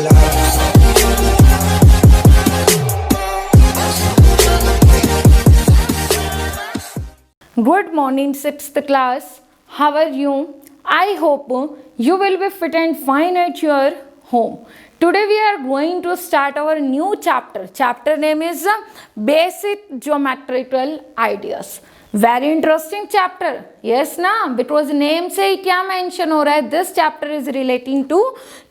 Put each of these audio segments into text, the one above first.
Good morning, 6th class. How are you? I hope you will be fit and fine at your home. Today we are going to start our new chapter. Chapter name is Basic Geometrical Ideas. Very interesting chapter. Yes ना, because name से ही क्या mention हो रहा है? This chapter is relating to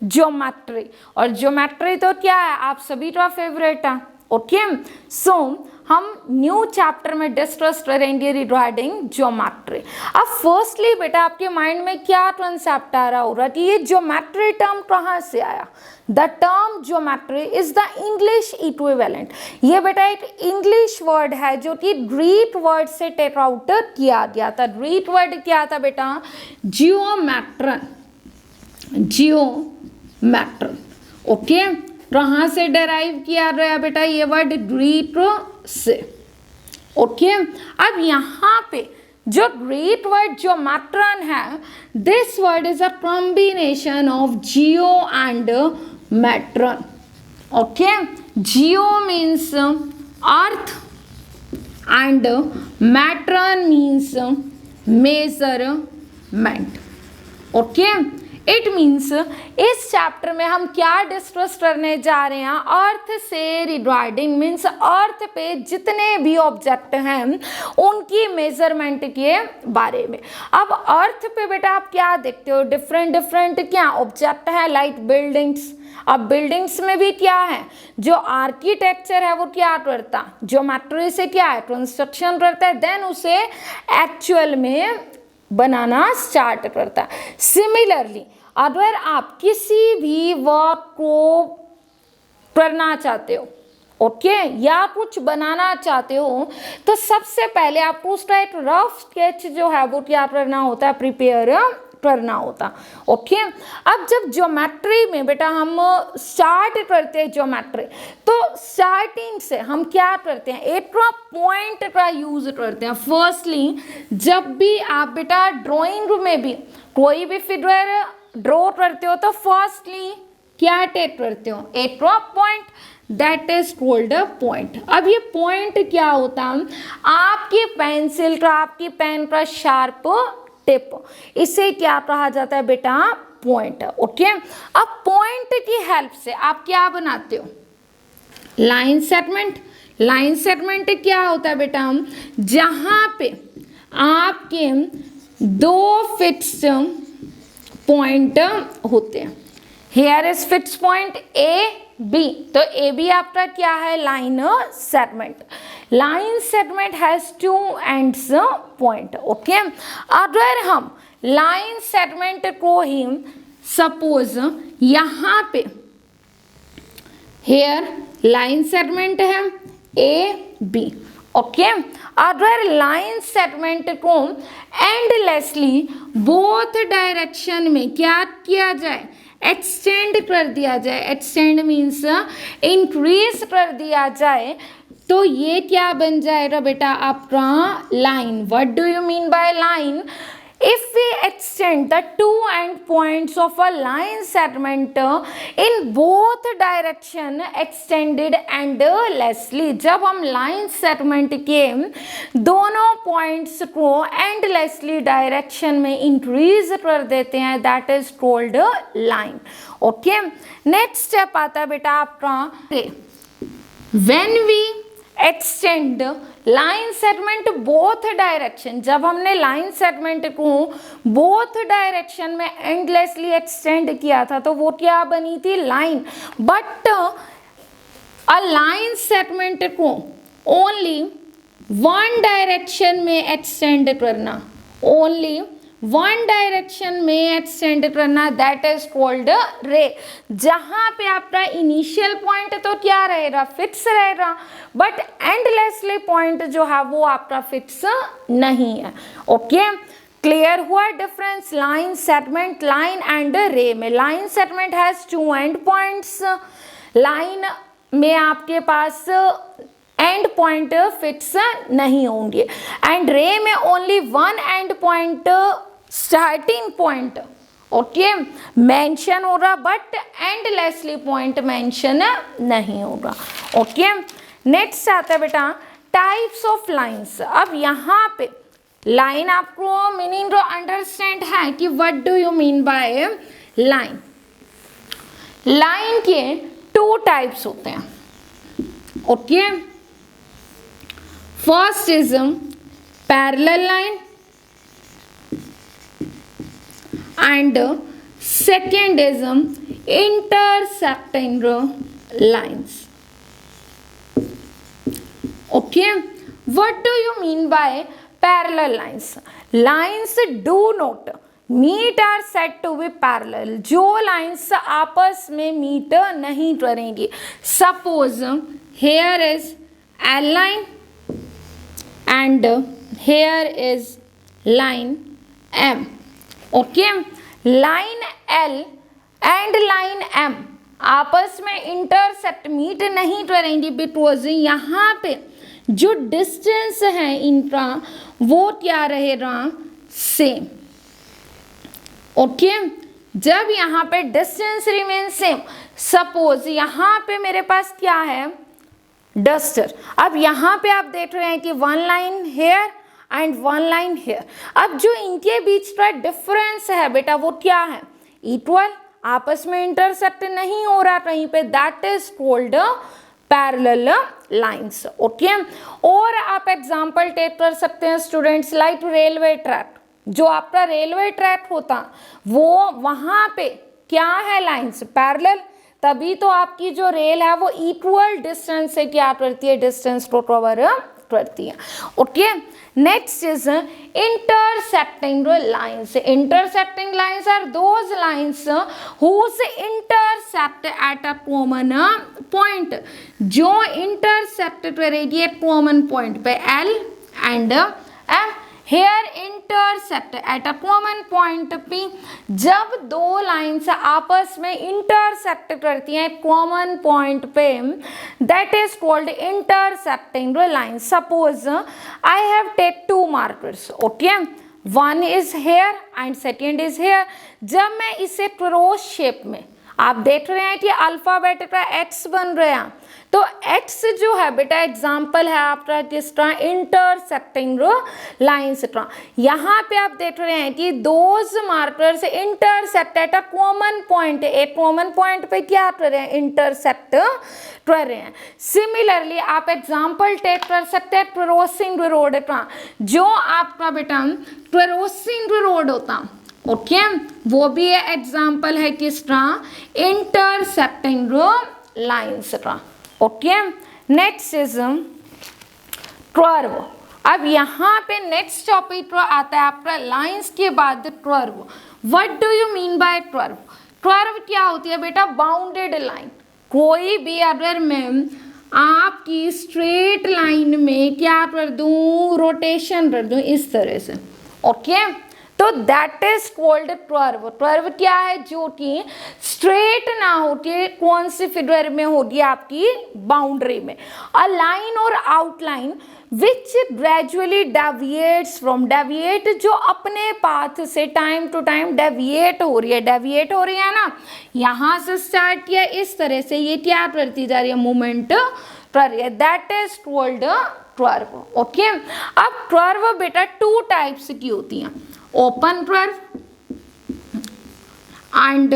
geometry. और geometry तो क्या है? आप सभी का favorite है. Okay, so हम न्यू चैप्टर में डिस्कस करेंगे रिगार्डिंग ज्योमेट्री. अब फर्स्टली बेटा आपके माइंड में क्या कंसेप्ट आ रहा होगा कि ये ज्योमेट्री टर्म कहाँ से आया? The term geometry is the English equivalent. ये बेटा एक इंग्लिश वर्ड है जो कि ग्रीक वर्ड से टेक आउट किया गया था. ग्रीक वर्ड क्या था बेटा? जियोमेट्रन. जियोमेट्रन. ओके, कहाँ से डेराइव किया गया बेटा ये वर्ड? ग्रीक से. ओके, अब यहाँ पे जो ग्रीक वर्ड ज्योमेट्रन है, this word is a combination of Jio and matron. Okay, Jio means earth and matron means measurement. Okay, it means इस चैप्टर में हम क्या डिस्कस करने जा रहे हैं? अर्थ से रिगार्डिंग मीन्स अर्थ पे जितने भी ऑब्जेक्ट हैं उनकी मेजरमेंट के बारे में. अब अर्थ पे बेटा आप क्या देखते हो? डिफरेंट डिफरेंट क्या ऑब्जेक्ट है, लाइक बिल्डिंग्स. अब बिल्डिंग्स में भी क्या है? जो आर्किटेक्चर है वो क्या करता? ज्योमेट्री से क्या है? कंस्ट्रक्शन करता है, देन उसे एक्चुअल में बनाना स्टार्ट करता है. सिमिलरली अगर आप किसी भी वर्क को करना चाहते हो, ओके, या कुछ बनाना चाहते हो, तो सबसे पहले आपको उसका एक रफ स्केच जो है वो क्या करना होता है? प्रिपेयर करना होता. ओके, अब जब ज्योमेट्री में बेटा हम स्टार्ट करते हैं ज्योमेट्री, तो स्टार्टिंग से हम क्या करते हैं? एक पॉइंट का यूज करते हैं. फर्स्टली जब भी आप बेटा ड्राइंग में भी कोई भी फिगर ड्रॉ करते हो तो फर्स्टली क्या टेक करते हो? एक point, that is called a point. अब ये पॉइंट क्या होता है? आपकी पेंसिल का, आपकी पेन का शार्प टिप, इसे क्या कहा जाता है बेटा? पॉइंट. ओके, अब पॉइंट की हेल्प से आप क्या बनाते हो? Line segment. लाइन सेगमेंट क्या होता है बेटा? जहां पे आपके दो फिक्स पॉइंट होते हैं. Here is fix point A B, तो ए बी आपका क्या है? Line segment. Line segment has two ends point. Okay, अगर हम लाइन सेगमेंट को ही सपोज यहाँ पे हेयर लाइन सेगमेंट है ए बी. ओके, अगर लाइन सेगमेंट को एंडलेसली बोथ डायरेक्शन में क्या किया जाए? एक्सटेंड कर दिया जाए. एक्सटेंड मीन्स इंक्रीज कर दिया जाए, तो ये क्या बन जाएगा बेटा? आपका line. What do you mean by line? If we extend the two end points of a line segment in both direction extended endlessly, जब हम line segment के दोनों points को endlessly direction में increase कर देते हैं, that is called line. Okay, next step आता है बेटा आपका when we extend line segment both direction. जब हमने लाइन सेगमेंट को बोथ डायरेक्शन में एंडलेसली एक्सटेंड किया था तो वो क्या बनी थी? Line. But a line segment को ओनली वन डायरेक्शन में एक्सटेंड करना, ओनली वन डायरेक्शन में एक्सटेंड करना, दैट इज कॉल्ड रे. जहां पे आपका इनिशियल पॉइंट तो क्या रहेगा? फिक्स रहेगा, बट एंडलेसली पॉइंट जो है वो आपका फिक्स नहीं है. ओके, क्लियर हुआ difference line segment, line and ray में? Line segment has two end points. Line में आपके पास एंड पॉइंट फिक्स नहीं होंगे, एंड रे में only one and point starting point okay mention हो रहा बट एंडलेसली पॉइंट मेंशन नहीं होगा। ओके नेक्स्ट आता है बेटा टाइप्स ऑफ लाइंस। अब यहाँ पे लाइन आपको मीनिंग अंडरस्टैंड है कि what do you mean by line. Line के 2 टाइप्स होते हैं। Okay first is parallel line and second is intersecting lines. Okay, what do you mean by parallel lines? Lines do not meet are said to be parallel. जो lines आपस में meet नहीं करेंगी। Suppose here is L line and here is line M. Okay line L and line M आपस में intersect meet नहीं करेंगी because यहाँ पे जो डिस्टेंस है इनका वो क्या रहेगा सेम। ओके जब यहाँ पे डिस्टेंस रिमेन सेम, सपोज यहाँ पे मेरे पास क्या है डस्टर। अब यहाँ पे आप देख रहे हैं कि 1 line here and 1 line here. अब जो इनके बीच का डिफरेंस है बेटा वो क्या है इक्वल, आपस में इंटरसेक्ट नहीं हो रहा कहीं पे, that is called parallel lines. Okay और आप एग्जांपल टेक कर सकते हैं स्टूडेंट्स लाइक रेलवे ट्रैक। जो आपका रेलवे ट्रैक होता वो वहां पे क्या है लाइंस पैरेलल, तभी तो आपकी जो रेल है वो इक्वल डिस्टेंस से क्या करती है डिस्टेंस को कवर करती है। Okay next is intersecting lines. Intersecting lines are those lines whose intersect at a common point. जो intersect करेगी एक common point पे L and M. Here intersect at a common point P. जब 2 lines आपस में intersect करती हैं common point पे, that is called intersecting line. Suppose I have take 2 markers, okay 1 is here and second is here. जब मैं इसे cross shape में, आप देख रहे हैं कि अल्फाबेट का एक्स बन रहा है, तो एक्स जो है बेटा एग्जाम्पल है आपका किसका इंटरसेक्टिंग लाइन्स का। यहाँ पे आप देख रहे हैं कि those markers intersect at a common point, एक कॉमन पॉइंट पे क्या कर रहे हैं इंटरसेक्ट कर रहे हैं। सिमिलरली आप एग्जाम्पल टेक कर सकते हैं क्रॉसिंग रोड का। जो आपका बेटा क्रॉसिंग रोड होता, ओके वो भी एग्जाम्पल है किसका इंटरसेक्टिंग लाइन्स का। Okay next is curve. अब यहाँ पे नेक्स्ट टॉपिक आता है आपका लाइन्स के बाद curve. What do you mean bye curve? Curve क्या होती है बेटा बाउंडेड लाइन। कोई भी अगर मैं आपकी स्ट्रेट लाइन में क्या कर दूं रोटेशन कर दूं इस तरह से, ओके तो that is called curve. Curve क्या है जो कि स्ट्रेट ना होके कौन सी फिगर में होगी आपकी बाउंड्री में। अ लाइन और outline which gradually deviates from, deviate जो अपने पाथ से टाइम टू टाइम डेविएट हो रही है ना, यहाँ से स्टार्ट किया इस तरह से ये क्या करती जा रही है मूवमेंट कर रही है, that is called curve. Okay अब कर्व बेटा 2 टाइप्स की होती हैं, open curve and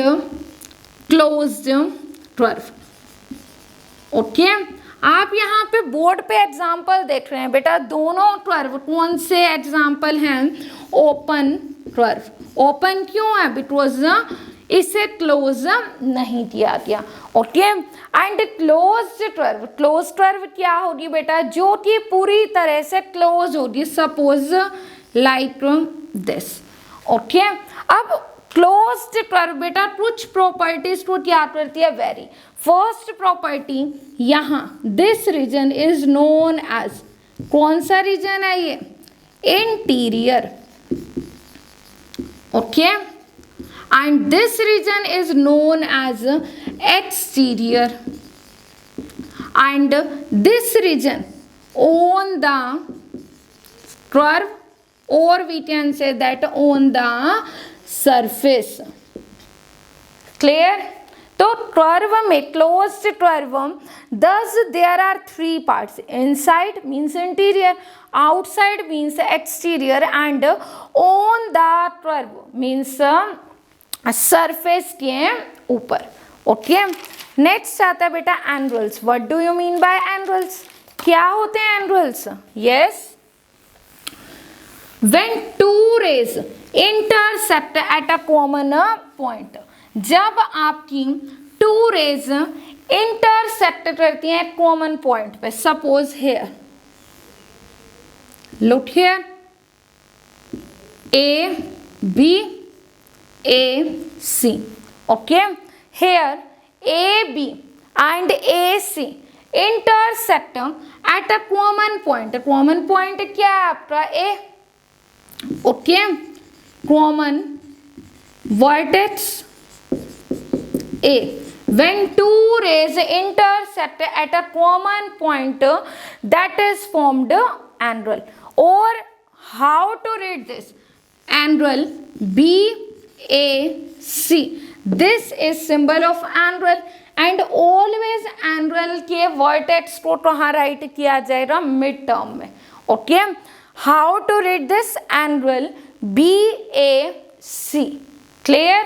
closed curve. Okay आप यहाँ पे बोर्ड पे एग्जाम्पल देख रहे हैं बेटा, दोनों कर्व कौन से एग्जाम्पल हैं कर्व कर्व। ओपन क्यों है बिकॉज इसे क्लोज नहीं किया गया। ओके एंड क्लोज्ड कर्व क्या होगी बेटा जो कि पूरी तरह से क्लोज होगी, सपोज लाइक दिस। ओके अब क्लोज्ड कर्व बेटा कुछ प्रॉपर्टीज को क्या करती है वेरी। फर्स्ट प्रॉपर्टी यहाँ this region is known as, कौन सा रीजन है ये interior, okay and this region is known as exterior and this region on the curve or we can say that on the surface. Clear. तो curve में, closed curve, thus there are three parts. Inside means interior, outside means exterior, and on the curve means surface के ऊपर. Okay, next आता है बेटा angles. What do you mean bye angles? क्या होते हैं angles? Yes, when two rays intersect at a common point. जब आपकी टू रेज इंटरसेक्ट करती हैं कॉमन पॉइंट पे, suppose here, look here, A B A C. Okay, here A B and A C intersect at a common point. Common point क्या है आपका? A. Okay, common vertex A. When two rays intersect at a common point, that is formed angle. Or how to read this? Angle BAC. This is symbol of angle, and always angle के vertex को कहाँ write किया जाएगा? mid term में. Okay? How to read this? Angle BAC. Clear?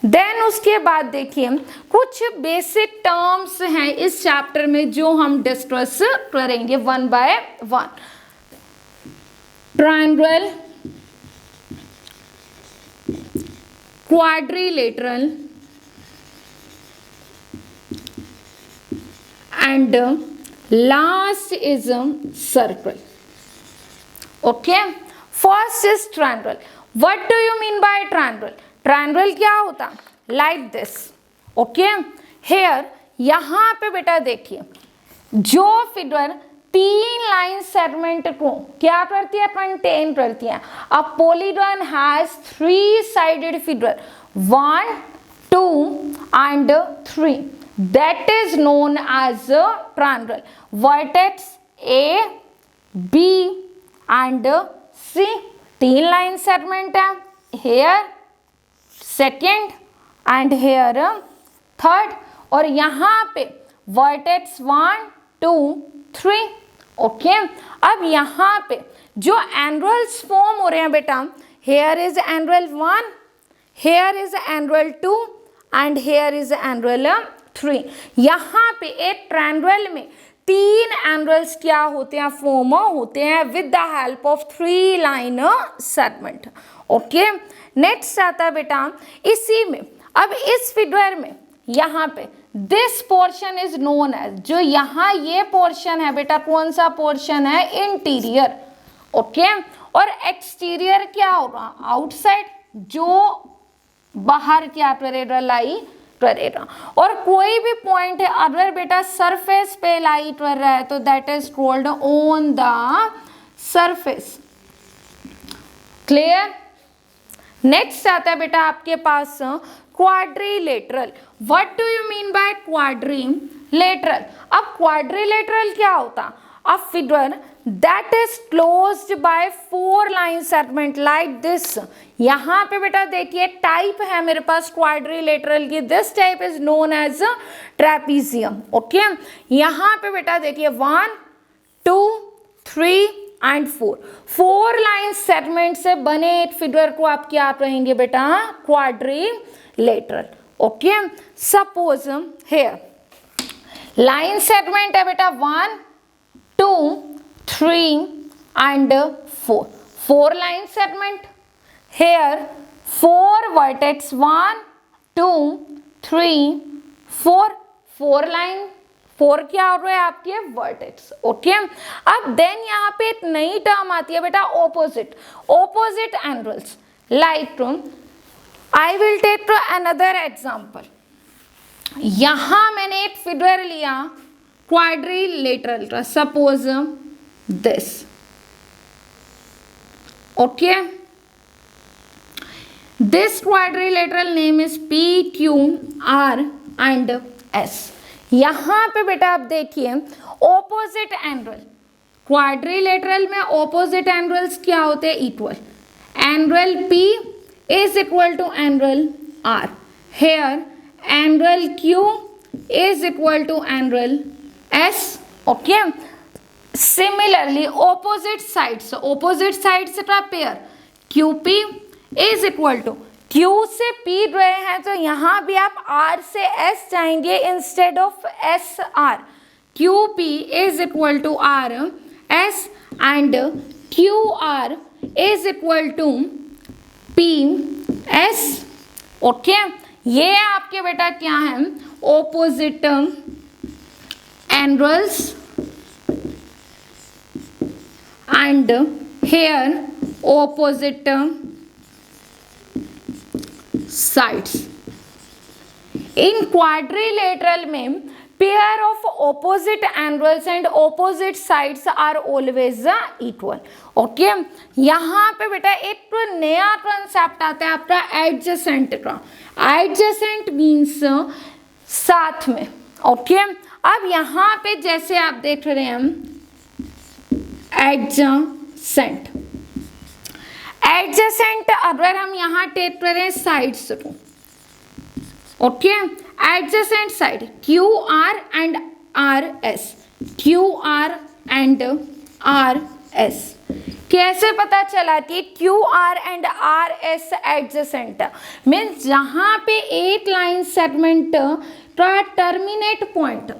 Then उसके बाद देखिए कुछ बेसिक टर्म्स हैं इस चैप्टर में जो हम डिस्कस करेंगे one by one. Triangle, quadrilateral and last is circle. Okay, first is triangle. What do you mean bye triangle? Triangle क्या होता? Like this. ओके, हेयर, यहां पे बेटा देखिए जो फिगर तीन लाइन सेगमेंट को क्या करती है? कंटेन करती है. A polygon has three sided figure 1, 2 and 3. That is known as triangle. Vertex A B and C, तीन लाइन सेगमेंट है. Here second and here third, और यहाँ पे वर्टेक्स 1, 2, 3. ओके, अब यहाँ पे जो एंगल्स फॉर्म हो रहे हैं बेटा, here is angle 1, here is angle 2 and here is angle 3. यहाँ पे एक ट्रायंगल में तीन एंगल्स क्या होते हैं? फॉर्म होते हैं with the help of three line segment. Okay, next आता है बेटा इसी में, अब इस फिगर में यहाँ पे this portion is known as, जो यहाँ ये पोर्शन है बेटा, कौन सा पोर्शन है? इंटीरियर. ओके, और एक्सटीरियर क्या होगा? आउटसाइड, जो बाहर क्या करेगा? लाई करेगा. और कोई भी पॉइंट है अगर बेटा सरफेस पे लाई कर रहा है तो that is called on the surface. Clear? Next आता है बेटा आपके पास quadrilateral. What do you mean by quadrilateral? अब क्वाड्रिलेटरल क्या होता? A figure that is closed by 4 line segment like this. यहाँ पे बेटा देखिए टाइप है मेरे पास क्वाड्रिलेटरल की. This type is known as trapezium. Okay, यहाँ पे बेटा देखिए 1, 2, 3 एंड 4 लाइन सेगमेंट से बने एक फिगर को आप क्या कहेंगे बेटा? Quadrilateral. Okay, suppose here line segment है बेटा 1, 2, 3 and 4 line segment. Here 4 vertex 1, 2, 3, 4 line, 4 क्या हो रहा है आपके? वर्टेक्स. ओके, अब देन यहाँ पे एक नई टर्म आती है बेटा opposite. Opposite angles like I will take another example. यहाँ मैंने एक फिगर लिया क्वाड्रिलेटरल का, suppose this. Okay, this quadrilateral name is PQR and S. यहाँ पे बेटा आप देखिए ऑपोजिट एंगल, क्वाड्रिलेटरल में ऑपोजिट एंगल्स क्या होते हैं? Equal. Angle P is equal to angle R. Here angle Q is equal to angle S. Okay. Similarly, opposite sides का pair QP is equal to, Q से P रहे हैं तो यहाँ भी आप R से S जाएंगे instead of SR. QP is equal to R S and QR is equal to P S. Okay, ये आपके बेटा क्या है, opposite angles and here opposite sides. In quadrilateral में pair of opposite angles and opposite sides are always equal. Okay, यहाँ पे बेटा एक तो नया कॉन्सेप्ट आता है आपका एडजेसेंट का. एडजेसेंट मीन्स साथ में. ओके, अब यहाँ पे जैसे आप देख रहे हैं एडजेसेंट, एडजेसेंट अगर हम यहाँ टेक करें साइड्स को. Okay, adjacent side QR and RS, QR and RS. कैसे पता चला कि QR and RS adjacent means जहाँ पे एक लाइन सेगमेंट का terminate point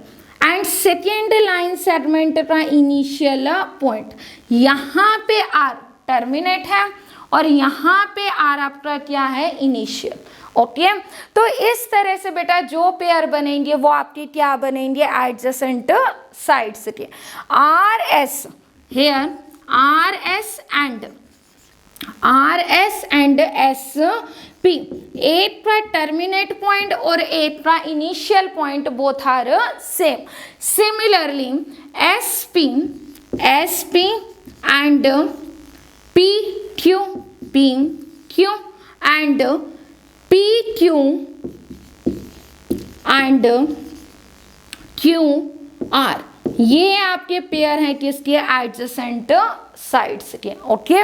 and second line segment का इनिशियल पॉइंट, यहाँ पे R टर्मिनेट है और यहाँ पे R आपका क्या है, इनिशियल. ओके, तो इस तरह से बेटा जो पेयर बनेंगे वो आपके क्या बनेंगे, एडजेसेंट साइड्स के. RS here RS and SP, एक का टर्मिनेट पॉइंट और एक का initial point both are same. Similarly SP and PQ and PQ and QR, ये आपके पेयर हैं किसके, एडजेसेंट साइड्स के. ओके,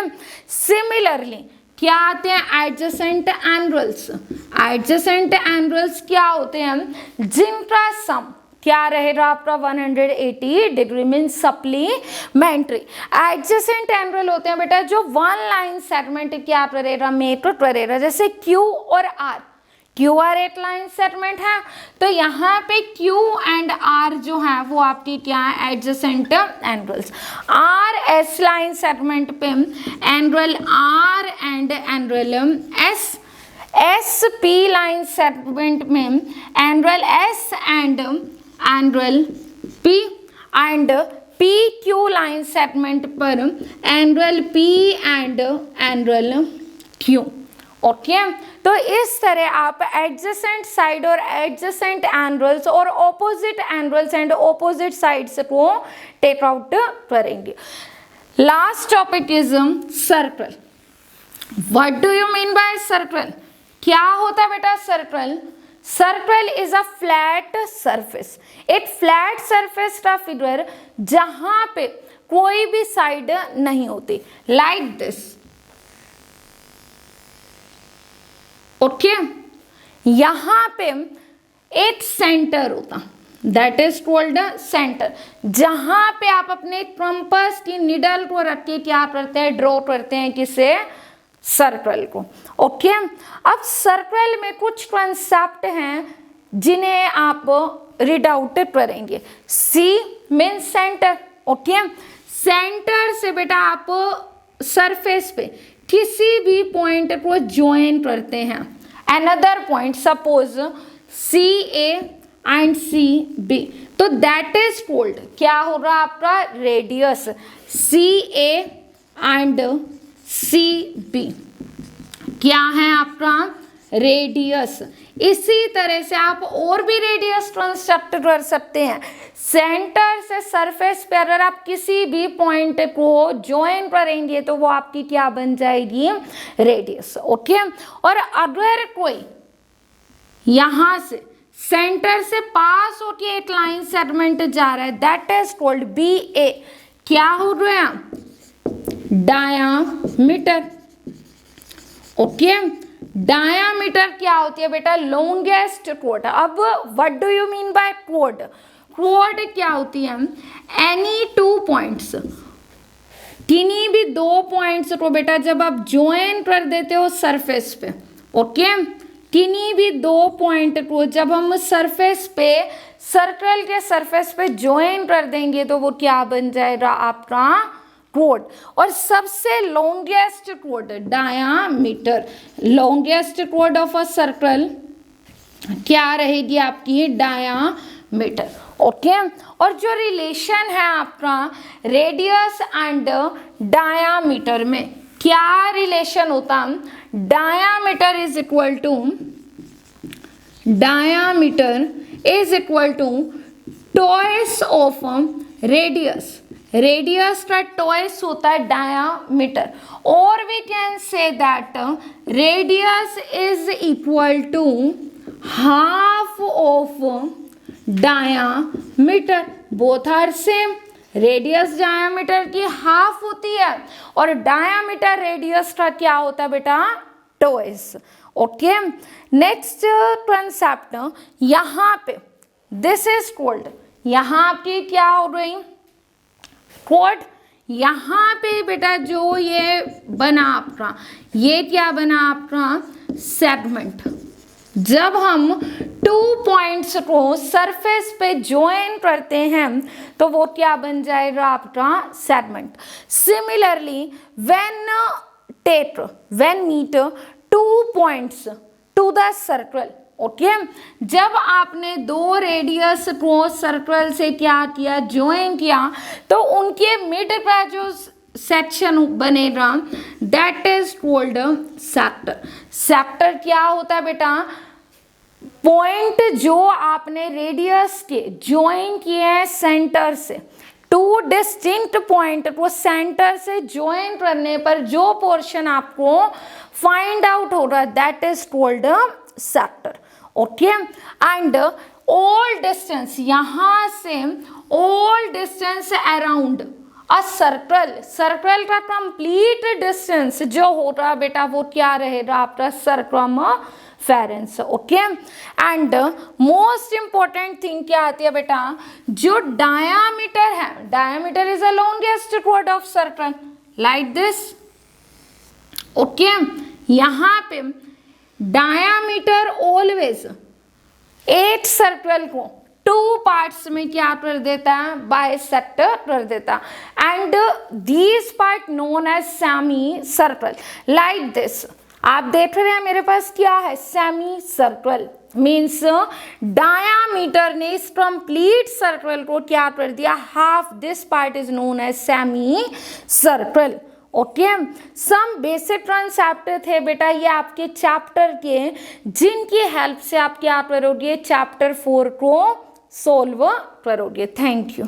सिमिलरली क्या आते हैं एडजेसेंट एंगल्स. एडजेसेंट एंगल्स क्या होते हैं, जिनका सम क्या रहेगा आपका 180 degree means supplementary. Adjacent angle होते हैं बेटा जो वन लाइन सेगमेंट क्या करेगा, मेक करेगा. जैसे Q और R, QR एक लाइन सेगमेंट है तो यहाँ पे Q एंड R जो है वो आपकी क्या है, adjacent angles. RS line segment पे angle R and angle S. SP line segment में angle S and angle P and PQ line segment पर angle P and angle Q. Okay, तो इस तरह आप एडजेसेंट साइड और एडजेसेंट एंगल्स और opposite angles and opposite sides को take out करेंगे. Last topic is circle. What do you mean by circle, क्या होता है बेटा circle. Circle is a flat surface, एक फ्लैट सरफेस का फिगर जहां पे कोई भी साइड नहीं होती, लाइक दिस. ओके, यहाँ पे एक सेंटर होता, दैट इज कॉल्ड सेंटर, जहां पे आप अपने कंपास की निडल को रख के क्या करते हैं, ड्रॉ करते हैं किसे, सर्कल को. ओके, अब सर्कल में कुछ कंसेप्ट हैं जिन्हें आप रीड आउट करेंगे. C mean centre. Okay, centre से बेटा आप सरफेस पे किसी भी पॉइंट को ज्वाइन करते हैं another point, suppose CA and CB, तो दैट इज कॉल्ड क्या होगा आपका, रेडियस. CA एंड CB क्या है आपका, रेडियस. इसी तरह से आप और भी रेडियस कंस्ट्रक्ट कर सकते हैं. सेंटर से सरफेस पे अगर आप किसी भी पॉइंट को ज्वाइन करेंगे तो वो आपकी क्या बन जाएगी, रेडियस. ओके, और अगर कोई यहां से सेंटर से पास होके एक लाइन सेगमेंट जा रहा है, दैट इज कॉल्ड BA. क्या हो रहा है, डायामीटर. ओके, डायामीटर क्या होती है बेटा? Longest chord. अब what do you mean by chord? Chord क्या होती है? एनी टू पॉइंट्स, किन्हीं भी दो पॉइंट्स को बेटा जब आप ज्वाइन कर देते हो सरफेस पे, ओके, किन्हीं भी दो पॉइंट को जब हम सरफेस पे, सर्कल के सरफेस पे ज्वाइन कर देंगे तो वो क्या बन जाएगा? आपका क्वार्ड। और सबसे longest chord, diameter, longest chord of a circle क्या रहेगी आपकी? Diameter, okay. और जो रिलेशन है आपका रेडियस एंड डायामीटर में, क्या रिलेशन होता है? Diameter is equal to twice of radius. Radius का टॉइस होता है डायामीटर, और we can say that radius is equal to half of diameter. Both are same. Radius diameter की हाफ होती है और डायामीटर रेडियस का क्या होता है बेटा? Toys, okay. नेक्स्ट कंसेप्ट, यहाँ पे दिस इज कॉल्ड, यहाँ आपकी क्या हो रही? क्वार्ड। यहाँ पे बेटा जो ये बना आपका, ये क्या बना आपका? सेगमेंट। जब हम टू पॉइंट्स को सरफेस पे ज्वाइन करते हैं तो वो क्या बन जाएगा? आपका segment. Similarly when meet two points to the circle, okay, जब आपने दो रेडियस को सर्कल से क्या किया? ज्वाइन किया, तो उनके मिड का जो सेक्शन बनेगा that is called sector. Sector क्या होता है बेटा? पॉइंट जो आपने रेडियस के ज्वाइन किए हैं सेंटर से, टू डिस्टिंक्ट पॉइंट को सेंटर से ज्वाइन करने पर जो पोर्शन आपको फाइंड आउट होगा that is called sector, okay. And all distance, यहां से all distance around a circle, circle का कंप्लीट डिस्टेंस जो होगा बेटा वो क्या रहेगा? आपका circumference, okay. And most important thing क्या आती है बेटा? जो डायामीटर है, diameter is the longest chord of circle like this, okay. यहाँ पे डायामीटर ऑलवेज एक सर्कल को टू पार्ट्स में क्या कर देता है? बाइसेक्ट कर देता है। And these part known as semi circle like this. आप देख रहे हैं मेरे पास क्या है? सेमी सर्कल मीन्स डायामीटर ने इस कंप्लीट सर्कल को क्या कर दिया? Half. This part is known as semi circle, okay. Some basic concept थे बेटा ये आपके चैप्टर के, जिनकी हेल्प से आप क्या करोगे? चैप्टर 4 को सोल्व करोगे। Thank you.